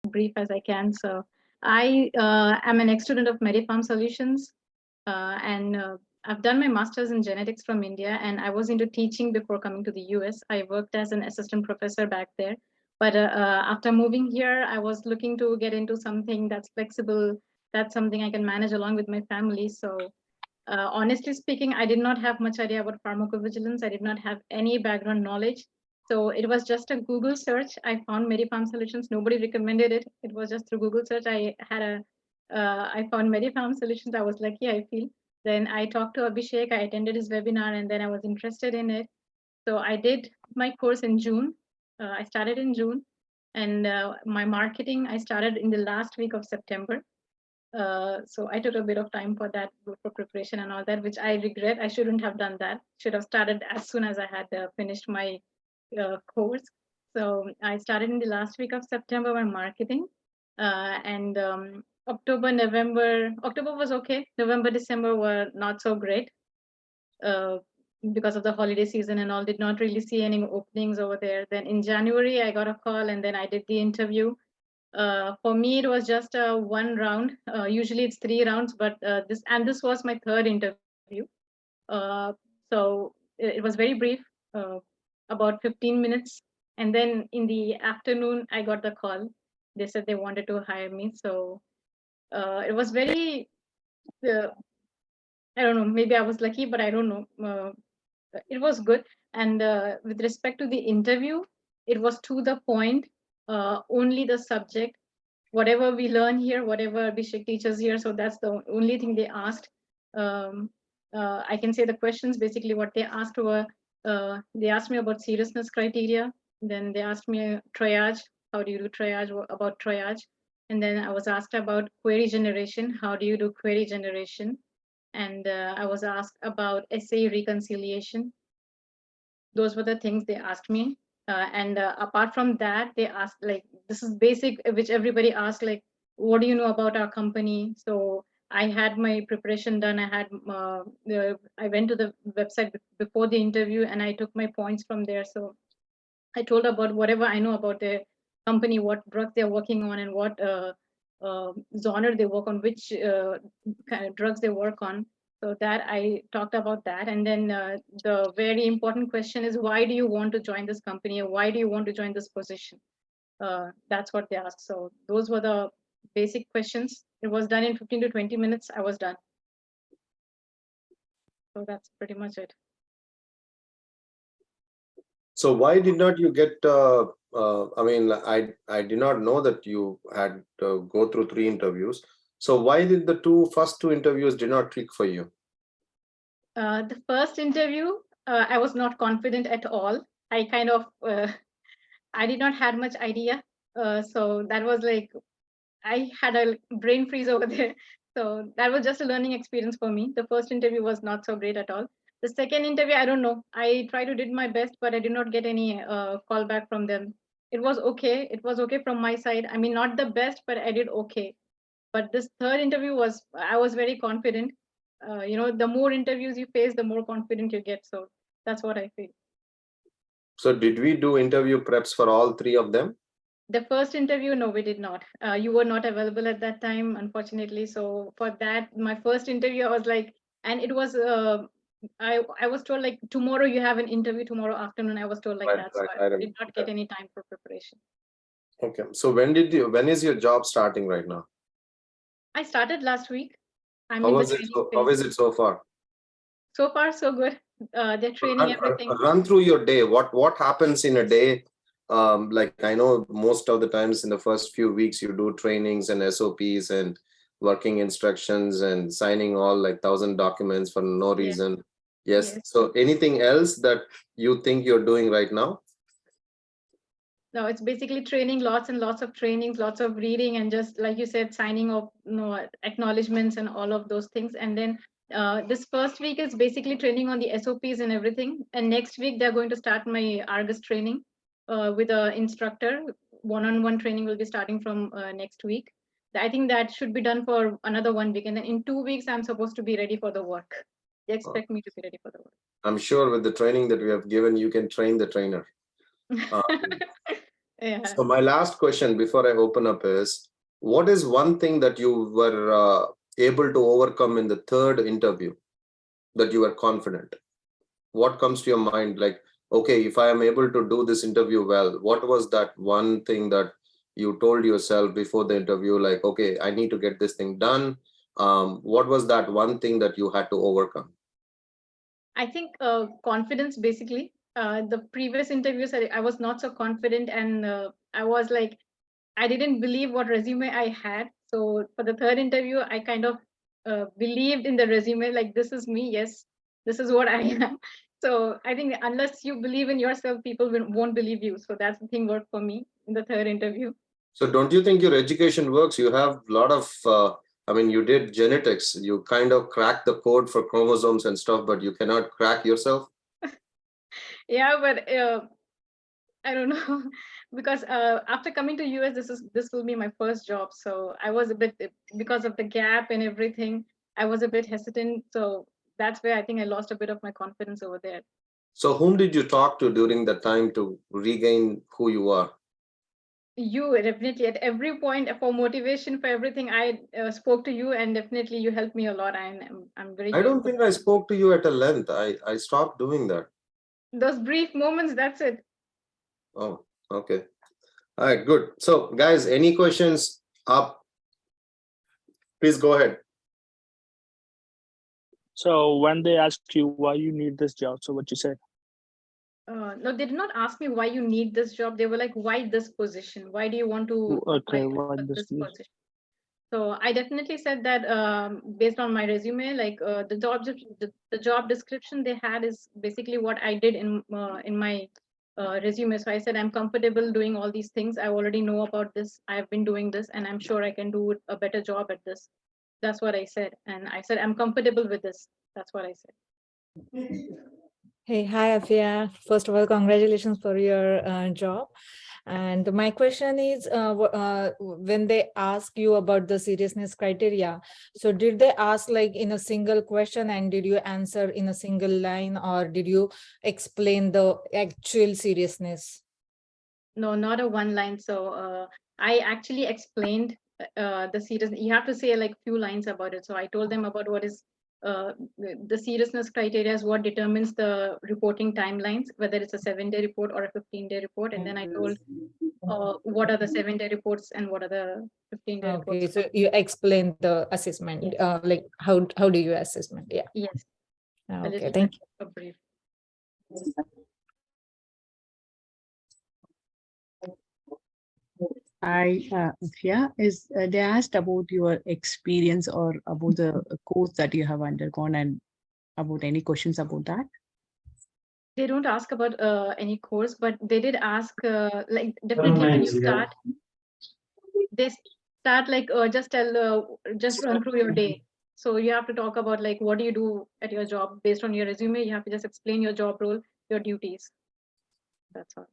brief as I can. So I am an ex-student of MediPharm Solutions, and I've done my master's in genetics from India, and I was into teaching before coming to the US. I worked as an assistant professor back there. But after moving here, I was looking to get into something that's flexible, that's something I can manage along with my family. So honestly speaking, I did not have much idea about pharmacovigilance. I did not have any background knowledge. So it was just a Google search. I found MediPharm Solutions. Nobody recommended it. It was just through Google search. I found MediPharm Solutions. I was lucky, I feel. Then I talked to Abhishek. I attended his webinar, and then I was interested in it. So I did my course in June. I started in June, and my marketing I started in the last week of September. So I took a bit of time for that, for preparation and all that, which I regret. I shouldn't have done that. Should have started as soon as I had finished my course. So I started in the last week of September my marketing, and October was okay. November, December were not so great uh, because of the holiday season and all. Did not really see any openings over there. Then in January I got a call, and then I did the interview. For me, it was just one round. Usually it's 3 rounds, but this was my third interview. So it was very brief, uh, about 15 minutes. And then in the afternoon, I got the call. They said they wanted to hire me. So it was very, uh, I don't know, maybe I was lucky, but I don't know. It was good. And with respect to the interview, it was to the point, only the subject whatever we learn here, whatever Abhishek teaches here. So that's the only thing they asked. Um, I can say the questions basically what they asked were they asked me about seriousness criteria. Then they asked me triage. How do you do triage? About triage. And then I was asked about query generation. How do you do query generation? And I was asked about essay reconciliation. Those were the things they asked me. And apart from that, they asked like, this is basic, which everybody asked, like, what do you know about our company? So I had my preparation done. I went to the website before the interview, and I took my points from there. So I told about whatever I know about the company, what drugs they're working on, and what genre they work on, which kind of drugs they work on. So that I talked about that. And then the very important question is, why do you want to join this company, or why do you want to join this position? That's what they asked. So those were the basic questions. It was done in 15 to 20 minutes. I was done. So that's pretty much it. So why did not you get, I mean, I did not know that you had to go through 3 interviews. So why did the first two interviews did not click for you? The first interview, I was not confident at all. I kind of, I did not had much idea. So that was like, I had a brain freeze over there. So that was just a learning experience for me. The first interview was not so great at all. The second interview, I don't know. I tried to did my best, but I did not get any call back from them. It was okay. It was okay from my side. I mean, not the best, but I did okay. But this third interview was, I was very confident. The more interviews you face, the more confident you get. So that's what I feel. So did we do interview preps for all 3 of them? The first interview, no, we did not. You were not available at that time, unfortunately. So for that, my first interview, I was like, and it was, I was told like tomorrow you have an interview tomorrow afternoon. I was told like Right, that, so right. I I remember. did not get any time for preparation. Okay. So when is your job starting right now? I started last week. I'm How in the was it? training How phase. is it so far? So far, so good. They're training everything. Run through your day. What happens in a day? Like I know most of the times in the first few weeks you do trainings and SOPs and working instructions and signing all like 1,000 documents for no Yeah. reason. Yes. Yes. So anything else that you think you're doing right now? No, it's basically training, lots and lots of trainings, lots of reading, and just like you said, signing of acknowledgements and all of those things. And then this first week is basically training on the SOPs and everything. And next week they're going to start my Argus training with an instructor. One-on-one training will be starting from next week. I think that should be done for another 1 week, and then in 2 weeks I'm supposed to be ready for the work. They expect me to be ready for the work. I'm sure with the training that we have given, you can train the trainer. Yeah. So my last question before I open up is, what is one thing that you were able to overcome in the third interview that you were confident? What comes to your mind? Like, okay, if I am able to do this interview well, what was that one thing that you told yourself before the interview? Like, okay, I need to get this thing done. What was that one thing that you had to overcome? I think confidence basically. The previous interviews, I was not so confident, and I was like, I didn't believe what resume I had. So for the third interview, I kind of believed in the resume, like this is me. Yes, this is what I am. So I think unless you believe in yourself, people won't believe you. So that's the thing worked for me in the third interview. So don't you think your education works? You have a lot of, I mean, you did genetics. You kind of cracked the code for chromosomes and stuff, but you cannot crack yourself. Yeah, but I don't know because after coming to US, this will be my first job. So I was a bit because of the gap and everything. I was a bit hesitant. So that's where I think I lost a bit of my confidence over there. So whom did you talk to during that time to regain who you are? You definitely at every point for motivation for everything. I spoke to you, and definitely you helped me a lot. I'm very I don't grateful. think I spoke to you at a length. I stopped doing that. Those brief moments. That's it. Oh, okay. All right, good. So guys, any questions up? Please go ahead. So when they ask you why you need this job, so what you said? No, they did not ask me why you need this job. They were like, why this position? Why do you want to apply Okay, what for this this means? position? So I definitely said that based on my resume, like the job description they had is basically what I did in my resume. So I said I'm comfortable doing all these things. I already know about this. I've been doing this, and I'm sure I can do a better job at this. That's what I said, and I said I'm comfortable with this. That's what I said. Hey, hi, Afia. First of all, congratulations for your job. And my question is, when they ask you about the seriousness criteria, so did they ask like in a single question and did you answer in a single line, or did you explain the actual seriousness? No, not a one line. So I actually explained the serious. You have to say like few lines about it. So I told them about what is the seriousness criteria is what determines the reporting timelines, whether it's a 7-day report or a 15-day report. And then I told what are the 7-day reports and what are the 15-day Okay, reports. so you explained the assessment, Yes. like how do you assessment? Yeah. Yes. A Okay, little thank bit of brief. Afia, they asked about your experience or about the course that you have undergone and about any questions about that? They don't ask about any course, but they did ask like definitely when you start, they start like just run through your day. So you have to talk about like what do you do at your job based on your resume. You have to just explain your job role, your duties. That's all.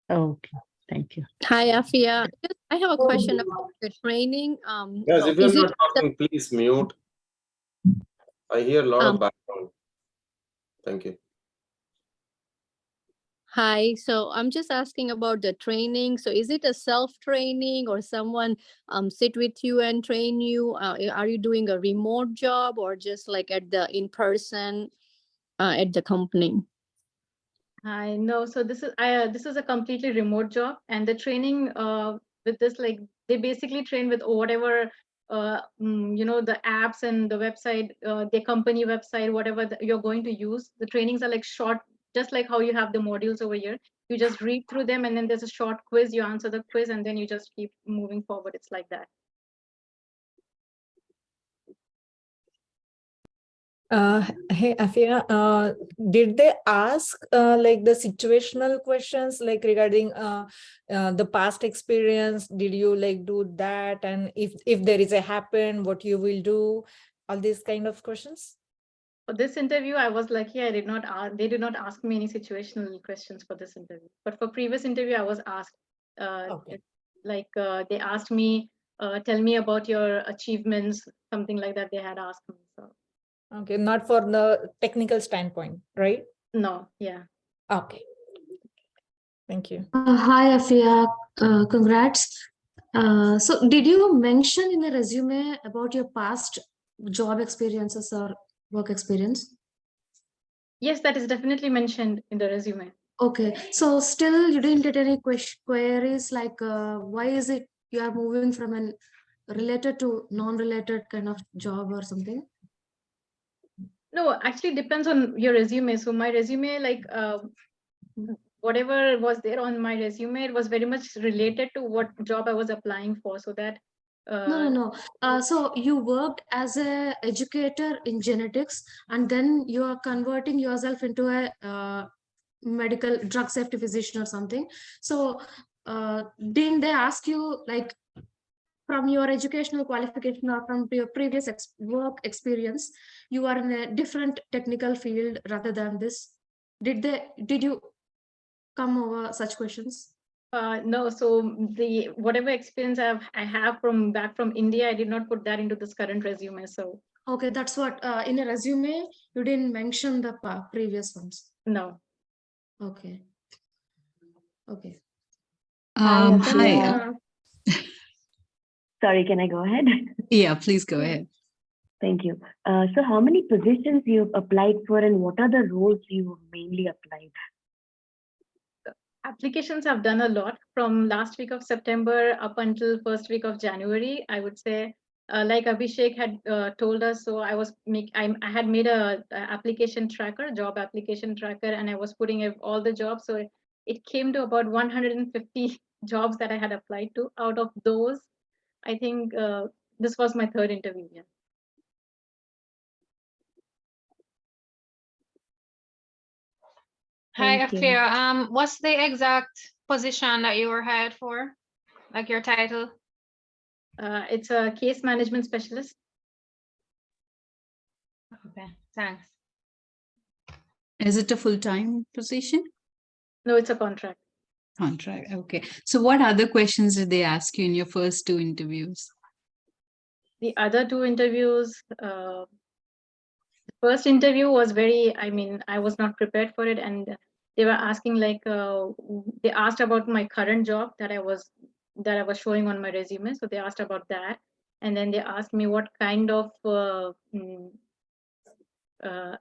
Okay, thank you. Hi, Afia. I have a question about the training. Guys, if you're Is it not talking, please mute. I hear a lot of background. Thank you. hi? So I'm just asking about the training. So is it a self-training or someone sit with you and train you? Are you doing a remote job or just like at the in-person at the company? I know. So this is a completely remote job, and the training with this like they basically train with whatever the apps and the website, the company website, whatever you're going to use. The trainings are like short, just like how you have the modules over here. You just read through them, and then there's a short quiz. You answer the quiz, and then you just keep moving forward. It's like that. Hey, Afia, did they ask like the situational questions like regarding the past experience? Did you like do that? And if there is a happen, what you will do? All these kind of questions? For this interview, I was lucky. I did not ask, they did not ask me any situational questions for this interview. But for previous interview, I was asked, Okay. they asked me, tell me about your achievements, something like that. They had asked me. So Okay, not for the technical standpoint, right? no, yeah. Okay. Thank you. Hi, Afia. Congrats. So, did you mention in the resume about your past job experiences or work experience? Yes, that is definitely mentioned in the resume. Okay, so still you didn't get any queries like why is it you are moving from an related to non-related kind of job or something? No, actually depends on your resume. So my resume, like whatever was there on my resume, it was very much related to what job I was applying for. So that No. So you worked as a educator in genetics, and then you are converting yourself into a medical drug safety physician or something. So didn't they ask you like from your educational qualification or from your previous work experience, you are in a different technical field rather than this? Did you come over such questions? no, so the whatever experience I have from back from India, I did not put that into this current resume. So Okay, that's what in a resume you didn't mention the previous ones. no. Okay. Okay. Hi. Then, Sorry, can I go ahead? Yeah, please go Yeah. ahead. Thank you. So how many positions you've applied for and what are the roles you mainly applied? applications I've done a lot from last week of September up until first week of January. I would say, like Abhishek had told us, so I had made a application tracker, job application tracker, and I was putting all the jobs. So it came to about 150 jobs that I had applied to. Out of those, I think this was my third interview. Yeah. Hi, Thank you. Afia. What's the exact position that you were hired for? Like your title? It's a case management specialist. Okay, thanks. Is it a full-time position? No, it's a contract. Contract. Okay. So what other questions did they ask you in your first two interviews? The other two interviews, first interview was I was not prepared for it, and they were asking like they asked about my current job that I was showing on my resume. So they asked about that, and then they asked me what kind of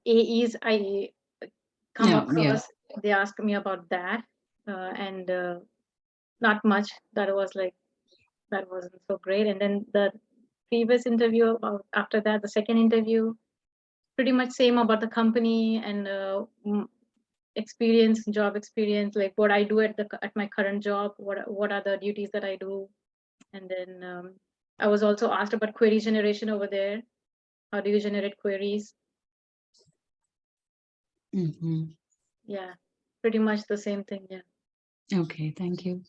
AEs I come Yeah, across. They asked me about that, and not much. That wasn't so great. And then the previous interview after that, the second interview, pretty much same about the company and job experience, like what I do at my current job, what are the duties that I do. And then I was also asked about query generation over there. How do you generate queries? Mhm. Yeah, pretty much the same thing. Yeah. Okay, thank you.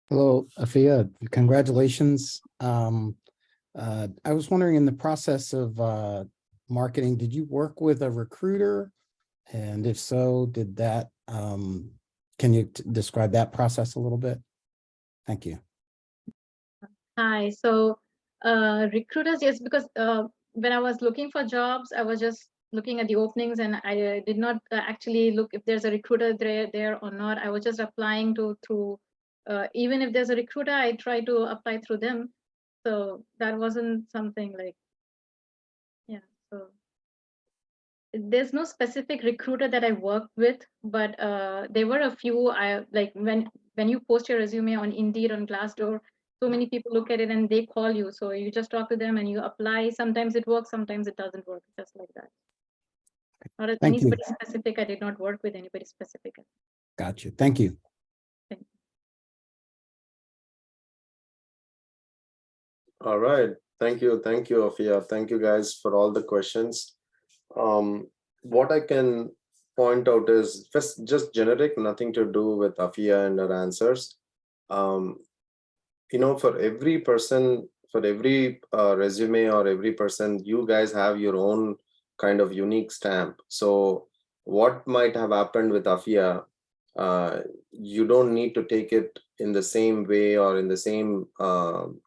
Hello, Afia. Congratulations. I was wondering, in the process of marketing, did you work with a recruiter? And if so, did that, can you describe that process a little bit? Thank you. Hi. So recruiters, yes, because when I was looking for jobs, I was just looking at the openings, and I did not actually look if there's a recruiter there or not. I was just applying through even if there's a recruiter, I try to apply through them. So that wasn't something like, yeah. So there's no specific recruiter that I worked with, but there were a few. I like when you post your resume on Indeed, on Glassdoor, so many people look at it and they call you. So you just talk to them and you apply. Sometimes it works, sometimes it doesn't work, just like that. Not Thank you. anybody specific. I did not work with anybody specific. Got you. Thank you. All right. Thank you, Afia. Thank you guys for all the questions. What I can point out is just generic, nothing to do with Afia and her answers. For every person, for every resume or every person, you guys have your own kind of unique stamp. So what might have happened with Afia, you don't need to take it in the same way or in the same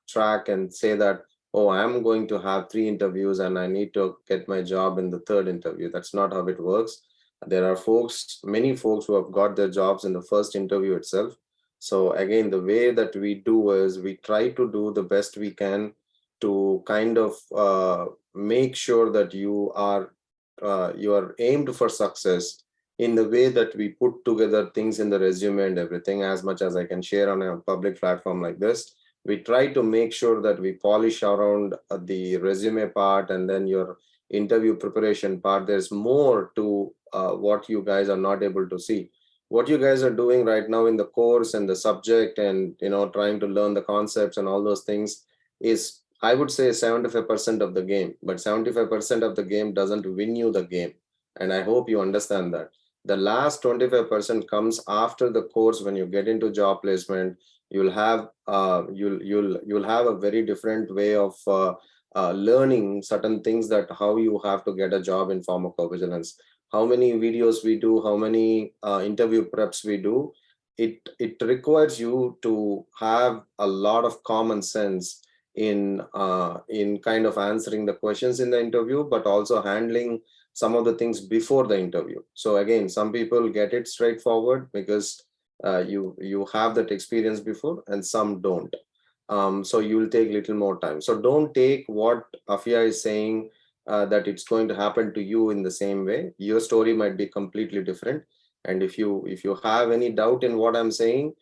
track and say that, oh, I'm going to have 3 interviews and I need to get my job in the 3rd interview. That's not how it works. There are many folks who have got their jobs in the first interview itself. So again, the way that we do is we try to do the best we can to kind of make sure that you are aimed for success in the way that we put together things in the resume and everything. As much as I can share on a public platform like this, we try to make sure that we polish around the resume part, and then your interview preparation part. There's more to what you guys are not able to see. What you guys are doing right now in the course and the subject, and trying to learn the concepts and all those things, is, I would say, 75% of the game. But 75% of the game doesn't win you the game, and I hope you understand that. The last 25% comes after the course. When you get into job placement, you'll have you'll have a very different way of learning certain things, that how you have to get a job in pharmacovigilance, how many videos we do, how many interview preps we do. It requires you to have a lot of common sense in kind of answering the questions in the interview, but also handling some of the things before the interview. So again, some people get it straightforward because you have that experience before, and some don't. So you'll take little more time. So don't take what Afia is saying that it's going to happen to you in the same way. Your story might be completely different. And if you have any doubt in what I'm saying,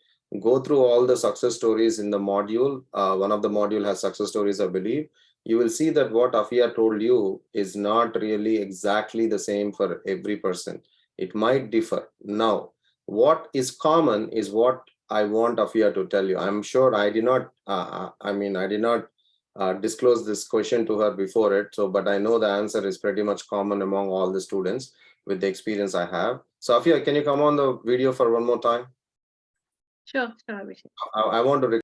go through all the success stories in the module. One of the module has success stories, I believe. You will see that what Afia told you is not really exactly the same for every person. It might differ. Now, what is common is what I want Afia to tell you. I'm sure I did not, I did not disclose this question to her before it. So, but I know the answer is pretty much common among all the students with the experience I have. So Afia, can you come on the video for one more time? Sure, Abhishek. I want to